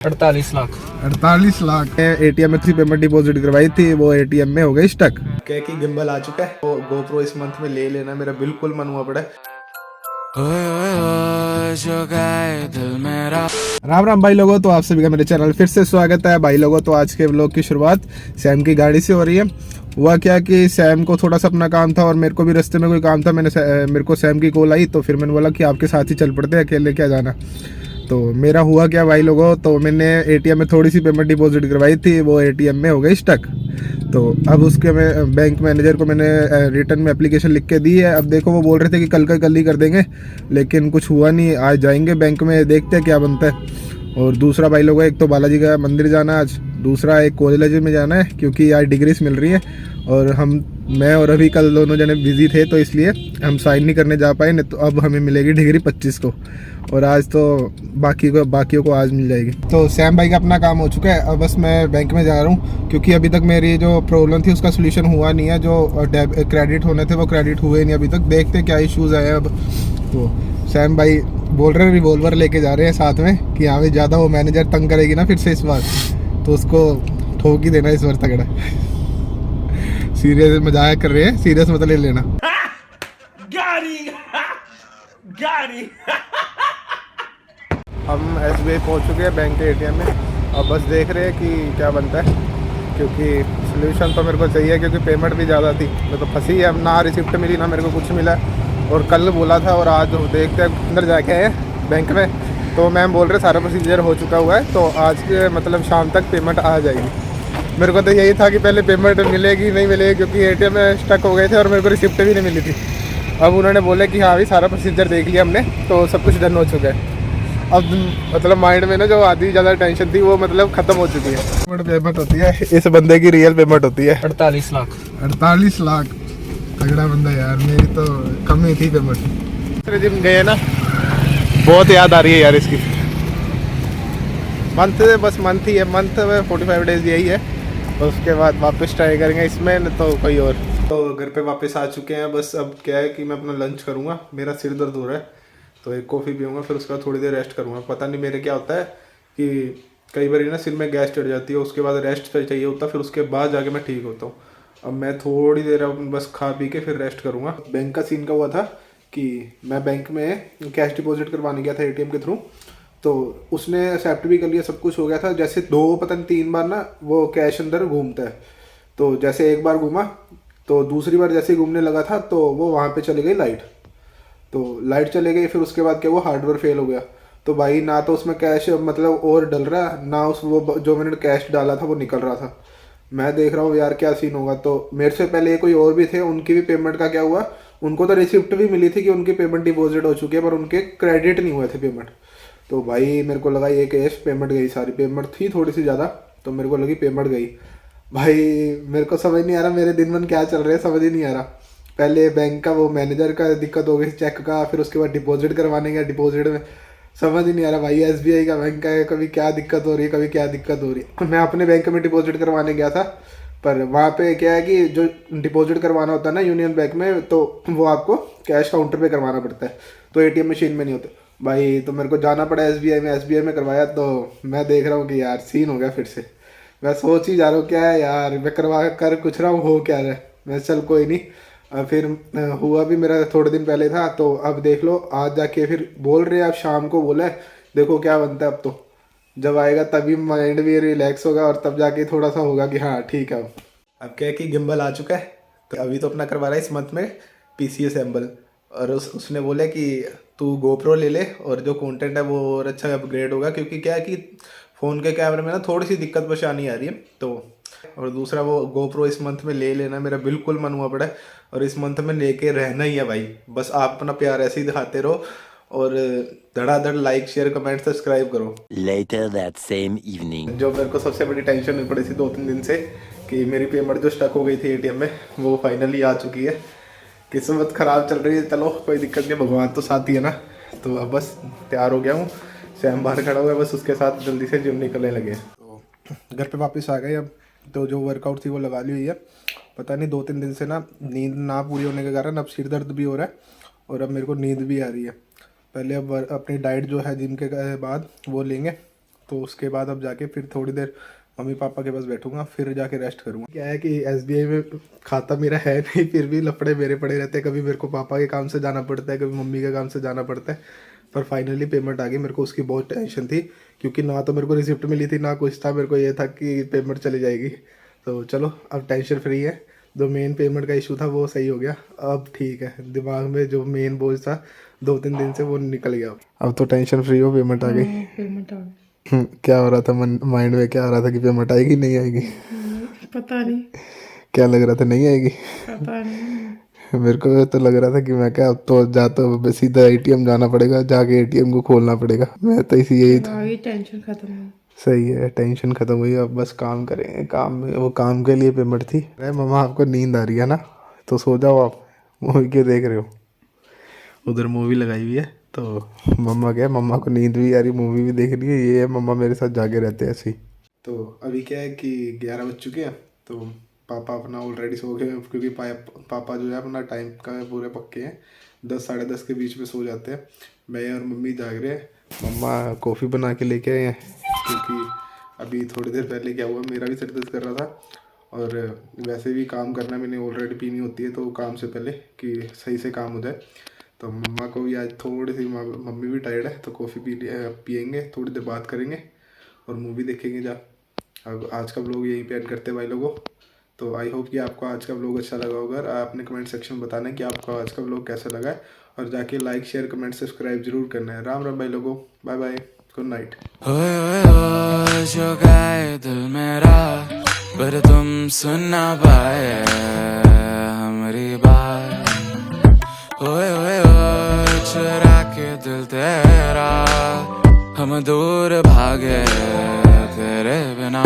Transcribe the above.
48 lakh. 48 lakh ATM में थी payment deposit करवाई थी, वो एटीएम में हो गई स्टक। क्या कि गिम्बल आ चुका है, वो गोप्रो इस मंथ में ले लेना, मेरा बिल्कुल मन हुआ पड़ा है। राम राम भाई लोगों, तो आप सभी का मेरे चैनल फिर से स्वागत है भाई लोगों। तो आज के व्लॉग की शुरुआत सैम की गाड़ी से हो रही है। हुआ क्या कि सैम को थोड़ा सा अपना काम था और मेरे को भी रास्ते में कोई काम था। मेरे को सैम की कॉल आई, तो फिर मैंने बोला कि आपके साथ ही चल पड़ते हैं, अकेले क्या जाना। तो मेरा हुआ क्या भाई लोगों, तो मैंने एटीएम में थोड़ी सी पेमेंट डिपॉजिट करवाई थी, वो एटीएम में हो गई स्टक। तो अब उसके मैं बैंक मैनेजर को मैंने रिटर्न में एप्लीकेशन लिख के दी है। अब देखो, वो बोल रहे थे कि कल ही कर देंगे, लेकिन कुछ हुआ नहीं। आज जाएंगे बैंक में, देखते हैं क्या बनता है। और दूसरा भाई लोगों, एक तो बालाजी का मंदिर जाना आज, दूसरा एक कॉलेज में जाना है, क्योंकि आज डिग्रीज मिल रही है। और मैं और अभी कल दोनों जने बिजी थे, तो इसलिए हम साइन नहीं करने जा पाए, नहीं तो अब हमें मिलेगी डिग्री 25 को। और आज तो बाकियों को आज मिल जाएगी। तो सैम भाई का अपना काम हो चुका है, अब बस मैं बैंक में जा रहा हूँ, क्योंकि अभी तक मेरी जो प्रॉब्लम थी उसका सोल्यूशन हुआ नहीं है। जो क्रेडिट होने थे वो क्रेडिट हुए नहीं अभी तक। देखते क्या इश्यूज़ आए अब। तो सैम भाई बोल रहे हैं रिवॉल्वर लेके जा रहे हैं साथ में, कि यहाँ पे ज़्यादा वो मैनेजर तंग करेगी ना फिर से इस बार, तो उसको ठोक ही देना इस बार तगड़ा। सीरियस मजाक कर रहे हैं, सीरियस मत ले लेना। हम एसबीआई पहुंच चुके हैं बैंक के एटीएम में। अब बस देख रहे हैं कि क्या बनता है, क्योंकि सोल्यूशन तो मेरे को चाहिए, क्योंकि पेमेंट भी ज़्यादा थी। मैं तो फंसी है, अब ना रिसिप्ट मिली ना मेरे को कुछ मिला। और कल बोला था, और आज देखते हैं अंदर जाके आए बैंक में, तो मैम बोल रहे सारा प्रोसीजर हो चुका हुआ है, तो आज के मतलब शाम तक पेमेंट आ जाएगी। मेरे को तो यही था कि पहले पेमेंट मिलेगी नहीं मिलेगी, क्योंकि एटीएम में स्टक हो गए थे और मेरे को रिसिप्ट भी नहीं मिली थी। अब उन्होंने बोला कि हाँ भाई सारा प्रोसीजर देख लिया हमने, तो सब कुछ डन हो चुका है। अब मतलब माइंड में ना जो आधी ज़्यादा टेंशन थी वो मतलब ख़त्म हो चुकी है। पेमेंट होती है, इस बंदे की रियल पेमेंट होती है 48 लाख। 48 लाख तगड़ा बंदा यार, मेरी तो कम ही थी पेमेंट। दूसरे दिन गए ना, बहुत याद आ रही है यार इसकी। बस मंथ ही है, मंथ में 45 डेज यही है, और उसके बाद वापस ट्राई करेंगे इसमें, न तो कोई और। तो घर पे वापस आ चुके हैं। बस अब क्या है कि मैं अपना लंच करूँगा, मेरा सिर दर्द हो रहा है, तो एक कॉफ़ी पीऊँगा, फिर उसके बाद थोड़ी देर रेस्ट करूँगा। पता नहीं मेरे क्या होता है कि कई बार ना सिर में गैस चढ़ जाती है, उसके बाद रेस्ट चाहिए होता है, फिर उसके बाद जाके मैं ठीक होता हूँ। अब मैं थोड़ी देर अब बस खा पी के फिर रेस्ट करूँगा। बैंक का सीन का हुआ था कि मैं बैंक में कैश डिपॉजिट करवाने गया था एटीएम के थ्रू, तो उसने एक्सेप्ट भी कर लिया, सब कुछ हो गया था। जैसे 2 पता नहीं 3 बार ना वो कैश अंदर घूमता है, तो जैसे एक बार घूमा, तो दूसरी बार जैसे घूमने लगा था, तो वो वहाँ पे चली गई लाइट। तो लाइट चले गई, फिर उसके बाद क्या वो हार्डवेयर फेल हो गया। तो भाई ना तो उसमें कैश मतलब और डल रहा, ना उस वो जो मैंने कैश डाला था वो निकल रहा था। मैं देख रहा हूँ यार क्या सीन होगा। तो मेरे से पहले कोई और भी थे, उनकी भी पेमेंट का क्या हुआ, उनको तो रिसिप्ट भी मिली थी कि उनकी पेमेंट डिपॉजिट हो चुकी है, पर उनके क्रेडिट नहीं हुए थे पेमेंट। तो भाई मेरे को लगा ये कैश पेमेंट गई, सारी पेमेंट थी थोड़ी सी ज़्यादा, तो मेरे को लगी पेमेंट गई। भाई मेरे को समझ नहीं आ रहा मेरे दिन क्या चल रहे हैं, समझ ही नहीं आ रहा। पहले बैंक का वो मैनेजर का दिक्कत हो गई चेक का, फिर उसके बाद डिपॉजिट करवाने गया, डिपॉजिट में समझ ही नहीं आ रहा भाई। एसबीआई का बैंक है, कभी क्या दिक्कत हो रही है, कभी क्या दिक्कत हो रही है। मैं अपने बैंक में डिपॉजिट करवाने गया था, पर वहाँ पे क्या है कि जो डिपॉजिट करवाना होता है ना यूनियन बैंक में, तो वो आपको कैश काउंटर पे करवाना पड़ता है, तो एटीएम मशीन में नहीं होता भाई। तो मेरे को जाना पड़ा एसबीआई में करवाया। तो मैं देख रहा हूँ कि यार सीन हो गया फिर से। मैं सोच ही जा रहा हूँ क्या है यार, मैं करवा कर कुछ रहा हूँ, हो क्या रहा है। मैं चल कोई नहीं। फिर हुआ भी मेरा थोड़े दिन पहले था, तो अब देख लो आज जाके फिर बोल रहे हैं, अब शाम को बोला है, देखो क्या बनता है। अब तो जब आएगा तभी माइंड भी रिलैक्स होगा, और तब जाके थोड़ा सा होगा कि हाँ ठीक है। अब क्या है कि गिम्बल आ चुका है, तो अभी तो अपना करवा रहा है इस मंथ में पीसी असेंबल। और उसने बोला कि तू गोप्रो ले ले, और जो कंटेंट है वो और अच्छा अपग्रेड होगा, क्योंकि क्या है कि फ़ोन के कैमरे में ना थोड़ी सी दिक्कत परेशानी आ रही है। तो और दूसरा वो गोप्रो इस मंथ में ले लेना, मेरा बिल्कुल मन हुआ पड़ा है, और इस मंथ में लेके रहना ही है भाई। बस आप अपना प्यार ऐसे ही दिखाते रहो, और धड़ाधड़ लाइक शेयर कमेंट सब्सक्राइब करो। Later that same evening. जो मेरे को सबसे बड़ी टेंशन हुई पड़ी थी 2-3 दिन से, कि मेरी पेमेंट जो स्टक हो गई थी एटीएम में, वो फाइनली आ चुकी है। किस्मत ख़राब चल रही है, चलो कोई दिक्कत नहीं, भगवान तो साथ ही है ना। तो अब बस तैयार हो गया हूँ, सैम बाहर खड़ा हुआ है, बस उसके साथ जल्दी से जिम निकलने लगे। तो घर पे वापस आ गए अब। तो जो वर्कआउट थी वो लगा ली हुई है। पता नहीं 2-3 दिन से ना नींद ना पूरी होने के कारण अब सिर दर्द भी हो रहा है, और अब मेरे को नींद भी आ रही है। पहले अब अपनी डाइट जो है जिम के बाद वो लेंगे, तो उसके बाद अब जाके फिर थोड़ी देर मम्मी पापा के पास बैठूंगा, फिर जाके रेस्ट करूंगा। क्या है कि SBI में खाता मेरा है नहीं, फिर भी लफड़े मेरे पड़े रहते हैं। कभी मेरे को पापा के काम से जाना पड़ता है, कभी मम्मी के काम से जाना पड़ता है। पर फाइनली पेमेंट आ गई। मेरे को उसकी बहुत टेंशन थी, क्योंकि ना तो मेरे को रिसिप्ट मिली थी ना कुछ था। मेरे को ये था कि पेमेंट चली जाएगी। तो चलो अब टेंशन फ्री है। जो मेन पेमेंट का इशू था वो सही हो गया, अब ठीक है। दिमाग में जो मेन बोझ था 2-3 दिन से वो निकल गया। अब तो टेंशन फ्री हो, पेमेंट आ गई। पेमेंट आ गई। क्या हो रहा था माइंड में, क्या आ रहा था कि पेमेंट आएगी नहीं आएगी? पता नहीं, क्या लग रहा था नहीं आएगी? पता नहीं। मेरे को तो लग रहा था कि मैं क्या अब तो जाता सीधा ATM जाना पड़ेगा, जाके ATM को खोलना पड़ेगा। मैं तो इसी यही था। आगे टेंशन खत्म हुई। सही है, टेंशन खत्म हुई। अब बस काम करेंगे। काम में वो काम के लिए पेमेंट थी। अरे मम्मा आपको नींद आ रही है ना, तो सो जाओ आप। मूवी क्यों देख रहे हो? उधर मूवी लगाई हुई है, तो मम्मा क्या, मम्मा को नींद भी आ रही, मूवी भी देख रही है। ये है मम्मा मेरे साथ जागे रहते हैं ऐसे ही। तो अभी क्या है कि 11 बज चुके हैं, तो पापा अपना ऑलरेडी सो गए, क्योंकि पापा जो है अपना टाइम का पूरे पक्के हैं। 10 साढ़े 10 के बीच में सो जाते हैं। मैं और मम्मी जाग रहे हैं। मम्मा कॉफ़ी बना के लेके आए हैं, क्योंकि अभी थोड़ी देर पहले क्या हुआ, मेरा भी सिर दर्द कर रहा था। और वैसे भी काम करना मैंने ऑलरेडी पीनी होती है, तो काम से पहले कि सही से काम हो जाए। तो मम्मा को भी आज थोड़ी सी, मम्मी भी टायर्ड है, तो कॉफ़ी पियेंगे, थोड़ी देर बात करेंगे और मूवी देखेंगे जा। अब आज का व्लॉग यहीं पे एंड करते हैं भाई लोगों। तो आई होप कि आपको आज का व्लॉग अच्छा लगा होगा। आपने कमेंट सेक्शन में बताना है कि आपको आज का व्लॉग कैसा लगा है, और जाके लाइक शेयर कमेंट सब्सक्राइब जरूर करना है। राम राम भाई लोगों, बाय बाय, गुड नाइट। ओए ओए ओए जो गाए दिल मेरा, पर तुम सुन ना पाए हमारी बात। ओए ओए ओए चुरा के दिल तेरा, हम दूर भागे तेरे बिना।